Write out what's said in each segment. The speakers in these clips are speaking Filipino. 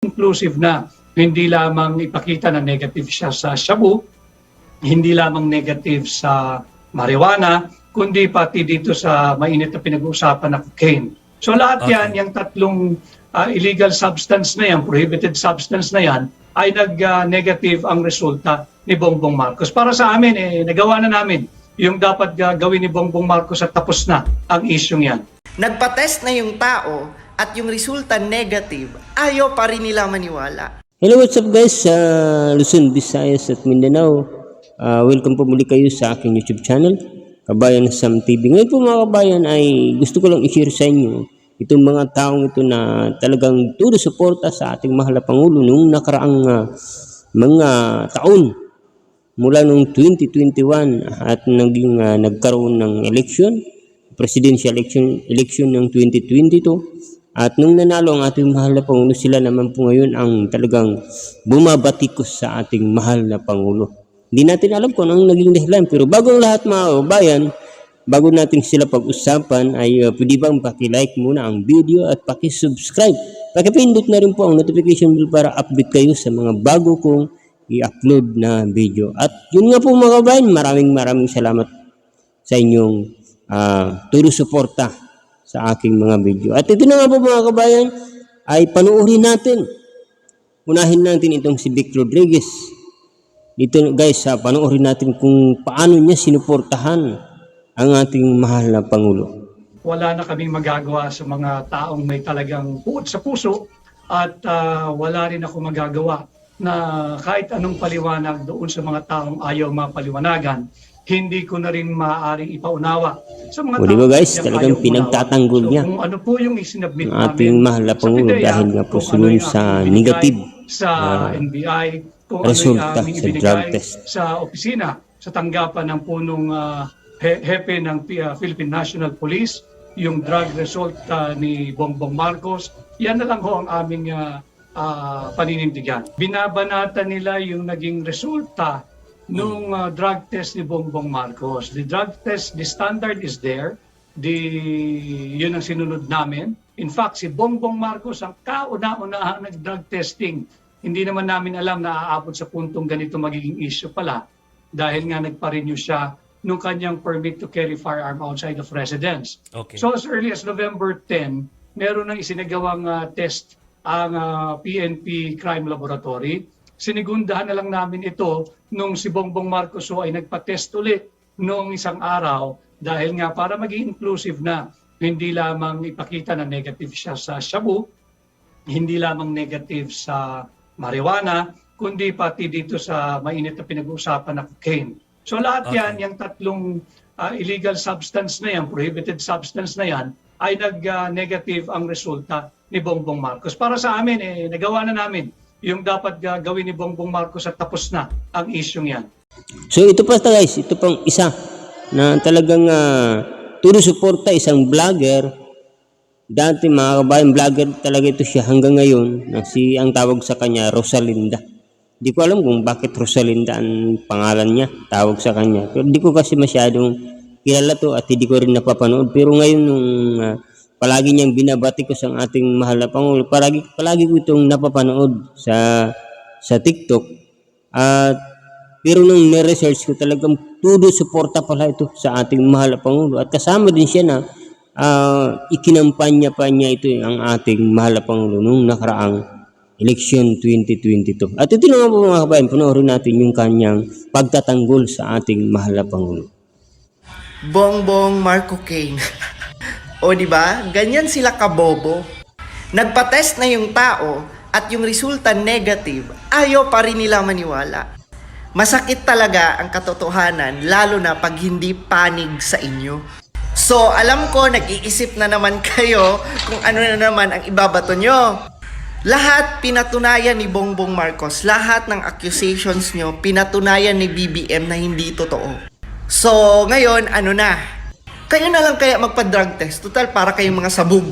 inclusive na hindi lamang ipakita na negative siya sa shabu, hindi lamang negative sa marijuana, kundi pati dito sa mainit na pinag-uusapan na cocaine. So lahat yan, yung tatlong illegal substance na yan, prohibited substance na yan, ay nag-negative ang resulta ni Bongbong Marcos. Para sa amin, nagawa na namin yung dapat gawin ni Bongbong Marcos at tapos na ang isyong yan. Nagpa-test na yung tao at yung resulta negative, ayaw pa rin nila maniwala. Hello, what's up guys sa Luzon, Visayas at Mindanao. Welcome po muli kayo sa aking YouTube channel, Kabayan Sam TV. Ngayon po mga kabayan ay gusto ko lang i-share sa inyo itong mga taong ito na talagang todo suporta sa ating mahal na Pangulo noong nakaraang mga taon mula noong 2021 at nagkaroon ng election, presidential election ng 2022. At nung nanalo ang ating mahal na Pangulo, sila naman po ngayon ang talagang bumabatikos sa ating mahal na Pangulo. Hindi natin alam kung anong naging dahilan. Pero bago ang lahat mga kabayan, bago natin sila pag-usapan, ay pwede bang paki-like muna ang video at paki-subscribe. Paki-pindot na rin po ang notification bell para update kayo sa mga bago kong i-upload na video. At yun nga po mga kabayan, maraming salamat sa inyong todo suporta sa aking mga video. At ito na nga po mga kabayan, ay panuorin natin. Unahin natin itong si Vic Rodriguez. Dito guys, panuorin natin kung paano niya sinuportahan ang ating mahal na Pangulo. Wala na kaming magagawa sa mga taong may talagang puot sa puso at wala rin ako magagawa na kahit anong paliwanag doon sa mga taong ayaw mapaliwanagan, hindi ko na rin maaaring ipaunawa sa mga tao. Diba guys, talagang pinagtatanggol niya kung ano po yung isinabmit ang ating mahal na Pangulo dahil nga po sunod sa negative sa NBI, kung resulta ano sa drug test sa opisina, sa tanggapan ng punong hepe ng Philippine National Police, yung drug result ni Bongbong Marcos, yan na lang ho ang aming paninindigan. Binabanata nila yung naging resulta nung drug test ni Bongbong Marcos. The drug test, the standard is there. Yun ang sinunod namin. In fact, si Bongbong Marcos ang kauna-unahang nag-drug testing. Hindi naman namin alam na aabot sa puntong ganito magiging issue pala dahil nga nagpa-renew siya nung kanyang permit to carry firearm outside of residence. Okay. So as early as November 10, meron nang isinagawang test ang PNP Crime Laboratory. Sinigundahan na lang namin ito nung si Bongbong Marcos ay nagpa-test ulit noong isang araw dahil nga para maging inclusive na hindi lamang ipakita na negative siya sa shabu, hindi lamang negative sa marijuana, kundi pati dito sa mainit na pinag-uusapan na cocaine. So lahat yan, yung tatlong illegal substance na yan, prohibited substance na yan, ay nag-negative ang resulta ni Bongbong Marcos. Para sa amin, nagawa na namin yung dapat gawin ni Bongbong Marcos at tapos na ang isyong yan. So ito pa guys, ito pang isa na talagang todo suporta, isang vlogger. Dati mga kabayan, vlogger talaga ito siya hanggang ngayon, na ang tawag sa kanya Rosalinda. Hindi ko alam kung bakit Rosalinda ang pangalan niya, tawag sa kanya. Pero hindi ko kasi masyadong kilala to at hindi ko rin napapanood. Pero ngayon nung palagi niyang binabati ko sa ating mahal na Pangulo, palagi ko itong napapanood sa TikTok. At pero nung ni-research ko, talagang todo suporta pala ito sa ating mahal na Pangulo. At kasama din siya na ikinampanya pa niya ito ang ating mahal na Pangulo nung nakaraang election 2022. At ito naman po mga kabayan, panoorin natin yung kanyang pagtatanggol sa ating mahal na Pangulo. Bongbong Marco Kane. O di ba? Ganyan sila kabobo. Nagpa-test na yung tao at yung resulta negative, ayaw pa rin nila maniwala. Masakit talaga ang katotohanan, lalo na pag hindi panig sa inyo. So, alam ko, nag-iisip na naman kayo kung ano na naman ang ibabato nyo. Lahat pinatunayan ni Bongbong Marcos, lahat ng accusations nyo, pinatunayan ni BBM na hindi totoo. So, ngayon, ano na? Kayo na lang kaya magpa-drug test, total para kayong mga sabog.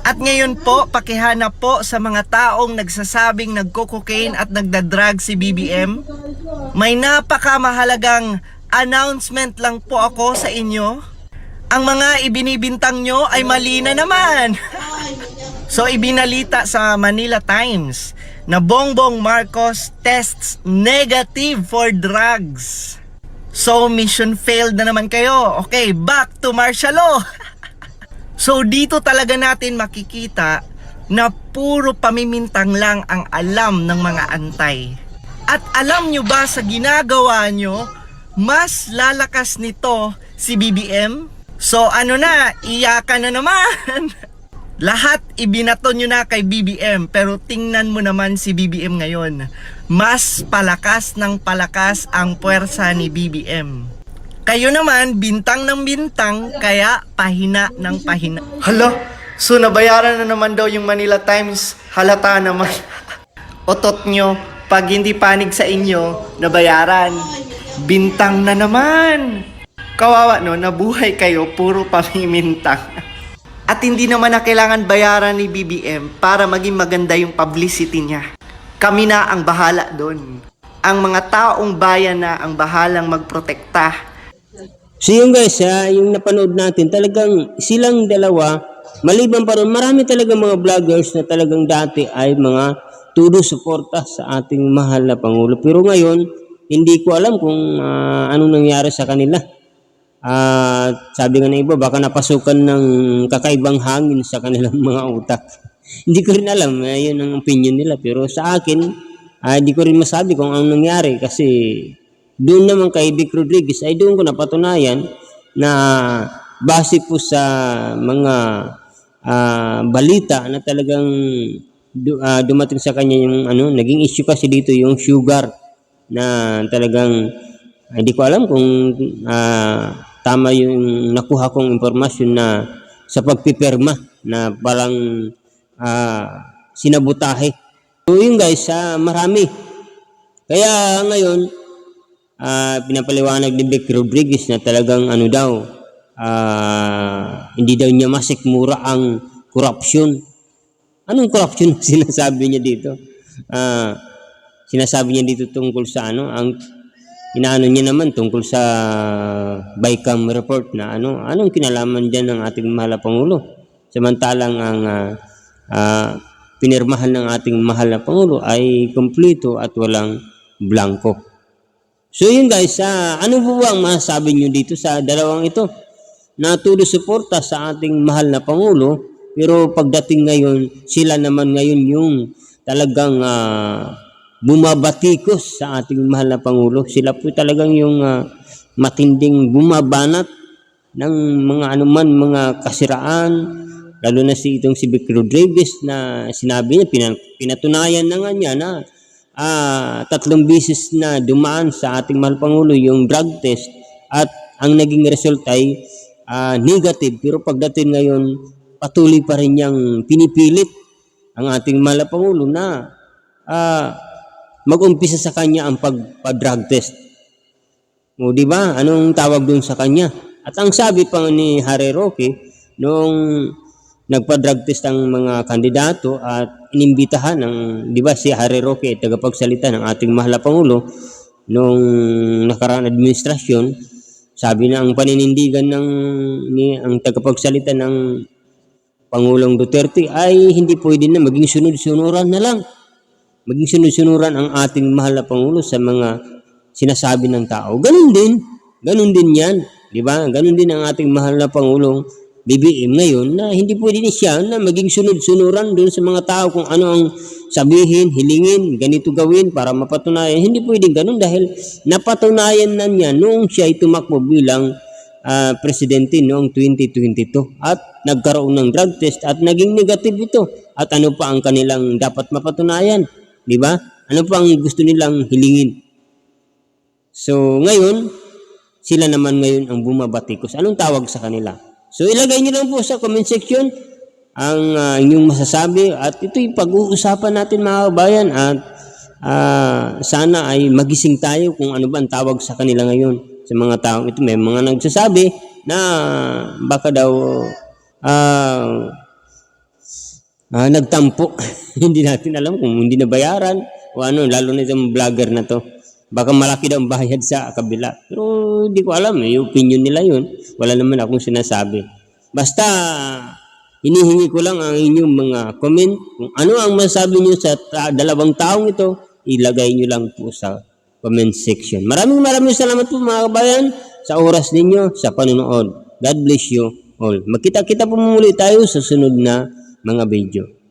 At ngayon po, pakihanap po sa mga taong nagsasabing nagko-cocaine at nagda-drug si BBM. May napakamahalagang announcement lang po ako sa inyo. Ang mga ibinibintang nyo ay mali na naman. So ibinalita sa Manila Times na Bongbong Marcos tests negative for drugs. So mission failed na naman kayo. Okay, back to martial law. So dito talaga natin makikita na puro pamimintang lang ang alam ng mga antay. At alam nyo ba sa ginagawa nyo, mas lalakas nito si BBM? So ano na, iyakan na naman. Lahat ibinato nyo na kay BBM, pero tingnan mo naman si BBM ngayon. Mas palakas ng palakas ang puwersa ni BBM. Kayo naman, bintang ng bintang, kaya pahina ng pahina. Hala, so nabayaran na naman daw yung Manila Times. Halata naman. Otot nyo, pag hindi panig sa inyo, nabayaran. Bintang na naman. Kawawa no, nabuhay kayo, puro pamimintang. At hindi naman na kailangan bayaran ni BBM para maging maganda yung publicity niya. Kami na ang bahala doon. Ang mga taong bayan na ang bahalang magprotekta. So yung guys, yung napanood natin, talagang silang dalawa, maliban pa ron, marami talagang mga vloggers na talagang dati ay mga todo suporta sa ating mahal na Pangulo. Pero ngayon, hindi ko alam kung anong nangyari sa kanila. Sabi nga ng iba, baka napasukan ng kakaibang hangin sa kanilang mga utak. Hindi ko rin alam, yun ang opinion nila. Pero sa akin, hindi ko rin masabi kung anong nangyari. Kasi doon naman kay Vic Rodriguez, ay doon ko napatunayan na base po sa mga balita na talagang dumating sa kanya yung naging issue kasi dito yung sugar na talagang hindi ko alam kung tama yung nakuha kong impormasyon na sa pagpipirma na parang sinabutahe. So yun guys, marami. Kaya ngayon, pinapaliwanag ni Vic Rodriguez na talagang hindi daw niya masikmura ang korupsyon. Anong korupsyon sinasabi niya dito? Sinasabi niya dito tungkol sa ang inaano niya naman tungkol sa BICAM report na anong kinalaman diyan ng ating mahal na Pangulo. Samantalang ang pinirmahan ng ating mahal na Pangulo ay kumpleto at walang blanco. So yun guys, ano po ba ang masasabi niyo dito sa dalawang ito? Na todo suporta sa ating mahal na Pangulo, pero pagdating ngayon, sila naman ngayon yung talagang bumabatikos sa ating mahal na Pangulo. Sila po talagang yung matinding bumabanat ng mga mga kasiraan, lalo na itong si Vic Rodriguez na sinabi niya, pinatunayan na nga niya na 3 beses na dumaan sa ating mahal Pangulo yung drug test at ang naging result ay negative. Pero pagdating ngayon, patuloy pa rin niyang pinipilit ang ating mahal na Pangulo na mag-umpisa sa kanya ang pag-drug test. O di ba? Anong tawag doon sa kanya? At ang sabi pa ni Harry Roque nung nagpa-drug test ang mga kandidato at inimbitahan ng, di ba, si Harry Roque, tagapagsalita ng ating mahal na Pangulo nung nakaraang administrasyon, sabi na ang paninindigan ang tagapagsalita ng Pangulong Duterte ay hindi pwede na maging sunod-sunuran na lang. Maging sunod-sunuran ang ating mahal na Pangulo sa mga sinasabi ng tao. Ganun din yan. Di ba? Ganun din ang ating mahal na Pangulong BBM ngayon na hindi pwede na siya na maging sunod-sunuran doon sa mga tao kung ano ang sabihin, hilingin, ganito gawin para mapatunayan. Hindi pwede ganun dahil napatunayan na niya noong siya ay tumakbo bilang presidente noong 2022 at nagkaroon ng drug test at naging negative ito. At ano pa ang kanilang dapat mapatunayan? Di ba? Ano pa ang gusto nilang hilingin? So, ngayon, sila naman ngayon ang bumabatikos. Anong tawag sa kanila? So, ilagay niyo lang po sa comment section ang inyong masasabi at ito'y pag-uusapan natin mga kabayan at sana ay magising tayo kung ano ba ang tawag sa kanila ngayon sa mga taong ito. May mga nagsasabi na baka daw nagtampo. Hindi natin alam kung hindi nabayaran o ano, lalo na itong vlogger na to. Baka malaki daw ang bayad sa kabila. Pero hindi ko alam, yung opinion nila yun. Wala naman akong sinasabi. Basta, Hinihingi ko lang ang inyong mga comment. Kung ano ang masabi nyo sa dalawang taong ito, ilagay nyo lang po sa comment section. Maraming salamat po mga kabayan sa oras ninyo sa panonood. God bless you all. Magkita-kita po muli tayo sa sunod na mga video.